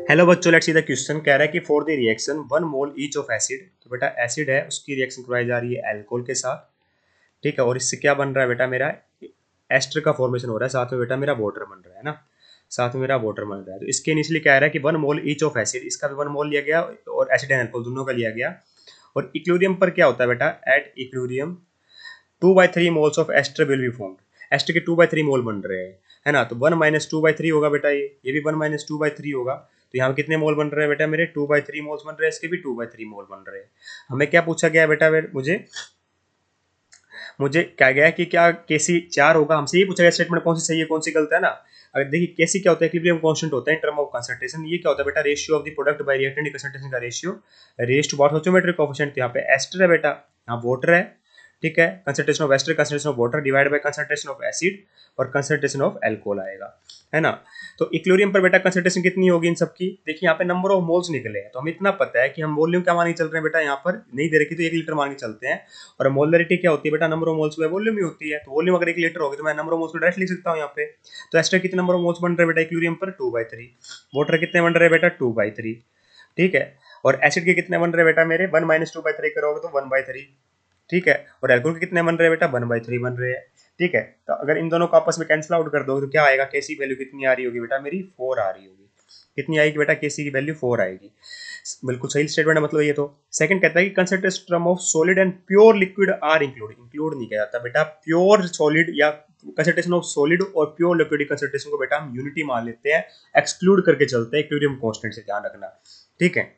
Hello बच्चों, let's see the question. कह रहा है कि for the reaction 1 mole each of acid, तो बेटा एसिड है उसकी रिएक्शन करवाई जा रही है अल्कोहल के साथ, ठीक है। और इससे क्या बन रहा है बेटा, मेरा एस्टर का फॉर्मेशन हो रहा है, साथ में बेटा मेरा वाटर बन रहा है ना, साथ में मेरा वाटर बन रहा है। तो इसके इनिशियली क्या रहा है कि 1 मोल ईच ऑफ एसिड, इसका भी 1 मोल लिया गया और एसिड एंड अल्कोहल दोनों का लिया गया। और इक्विलिब्रियम पर क्या होता है बेटा, at equilibrium 2/3 moles of ester will be formed. Ester के 2/3 मोल बन रहे हैं, है ना। तो 1 माइनस 2/3 होगा बेटा, ये भी 1 माइनस 2/3 होगा। तो यहाँ पे कितने मोल बन रहे हैं बेटा, मेरे 2/3 मोल्स बन रहे हैं, इसके भी 2/3 मोल बन रहे हैं। हमें क्या पूछा गया है बेटा, मुझे मुझे क्या गया है कि क्या केसी 4 होगा, हमसे ये पूछा गया स्टेटमेंट कौन सी सही है कौन सी गलत है ना। अगर देखिए केसी क्या होता है, इक्विलिब्रियम कांस्टेंट होता है इन टर्म ऑफ कंसंट्रेशन। ये क्या होता है बेटा, ratio of the product by reactant concentration का ratio raise to stoichiometric coefficient. यहाँ पे एस्टर है बेटा, यहाँ वाटर है, ठीक है। Concentration of ester, concentration of water divide by concentration of acid और कंसंट्रेशन ऑफ अल्कोहल आएगा, है ना। तो इक्विलिब्रियम पर बेटा कंसंट्रेशन कितनी होगी इन सबकी, देखिए यहाँ पे नंबर ऑफ मोल्स निकले हैं, तो हमें इतना पता है कि हम वॉल्यूम क्या मान के चल रहे हैं बेटा, यहाँ पर नहीं दे रखी तो 1 लीटर मान के चलते हैं। और मोलरिटी क्या होती है बेटा, नंबर ऑफ मोल्स में वॉल्यूम ही होती है। तो वॉल्यूम अगर 1 लीटर होगी तो मैं नंबर ऑफ मोल्स को डायरेक्ट लिख सकता हूँ यहाँ पे। तो एस्टर कितने नंबर ऑफ मोल्स बन रहे हैं बेटा इक्विलिब्रियम पर, 2/3। वाटर कितने बन रहे हैं बेटा, 2/3, ठीक है। और एसिड के कितने बन रहे हैं बेटा मेरे, 1 माइनस 2/3 करोगे तो 1/3, ठीक है। और अल्कोहल के कितने बन रहे हैं बेटा, 1/3 बन रहे हैं, ठीक है। तो अगर इन दोनों को आपस में कैंसिल आउट कर दो तो क्या आएगा, केसी वैल्यू कितनी आ रही होगी बेटा मेरी, 4 आ रही होगी। कितनी आएगी बेटा, केसी की वैल्यू 4 आएगी। बिल्कुल सही स्टेटमेंट है, मतलब ये तो। सेकंड कहता है कि concentration of solid and pure liquid are include नहीं किया जाता बेटा, प्योर सॉलिड या कंसंट्रेशन ऑफ सॉलिड और प्योर लिक्विड कंसंट्रेशन को बेटा हम यूनिटी मान लेते हैं, एक्सक्लूड करके चलते हैं इक्विलिब्रियम कांस्टेंट से, ध्यान रखना, ठीक है।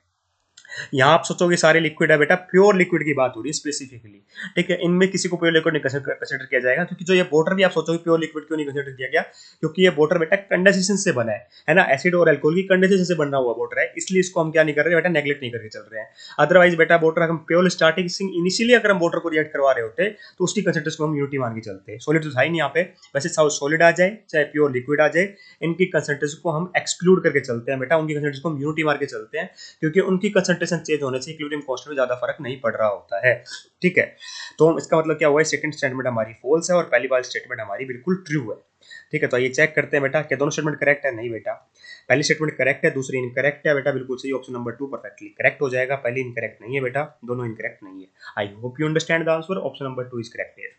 यहाँ आप सोचोगे सारे लिक्विड है बेटा, प्योर लिक्विड की बात हो रही है स्पेसिफिकली, ठीक है। इनमें किसी को प्योर लिक्विड नहीं कंसिडर किया जाएगा, क्योंकि जो ये वाटर भी आप सोचोगे प्योर लिक्विड क्यों नहीं कंसिडर किया गया, क्योंकि ये वाटर बेटा कंडेंसेशन से बना है ना। एसिड और अल्कोहल की कंडेंसेशन से बना हुआ वाटर है, इसलिए इसको हम क्या नहीं कर रहे बेटा, नेग्लेक्ट नहीं करके चल रहे हैं। अदरवाइज बेटा वाटर हम प्योर स्टार्टिंग इनिशियली अगर हम वाटर को रिएक्ट करवा रहे होते तो उसकी कंसेंट्रेशन को हम यूनिटी मान के चलते हैं। सॉलिड तो था ही नहीं यहाँ पे, वैसे सॉलिड आ जाए चाहे प्योर लिक्विड आ जाए, इनकी कंसेंट्रेशन को हम एक्सक्लूड करके चलते हैं बेटा, उनकी कंसेंट्रेशन को हम यूनिटी मार के चलते हैं, क्योंकि उनकी कंसंट्रेशन चेंज होने से इक्विलिब्रियम कांस्टेंट में ज्यादा फर्क नहीं पड़ रहा होता है, ठीक है। तो इसका मतलब क्या हुआ है, सेकंड स्टेटमेंट हमारी फॉल्स है और पहली वाली स्टेटमेंट हमारी बिल्कुल ट्रू है, ठीक है। तो ये चेक करते हैं बेटा, क्या दोनों स्टेटमेंट करेक्ट है, नहीं बेटा। पहली स्टेटमेंट करेक्ट है, दूसरी इनकरेक्ट है बेटा, बिल्कुल सही। ऑप्शन नंबर 2 परफेक्टली करेक्ट हो जाएगा, पहली इनकरेक्ट नहीं है बेटा, दोनों इनकरेक्ट नहीं है। I hope you understand the answer, option number 2 is correct है।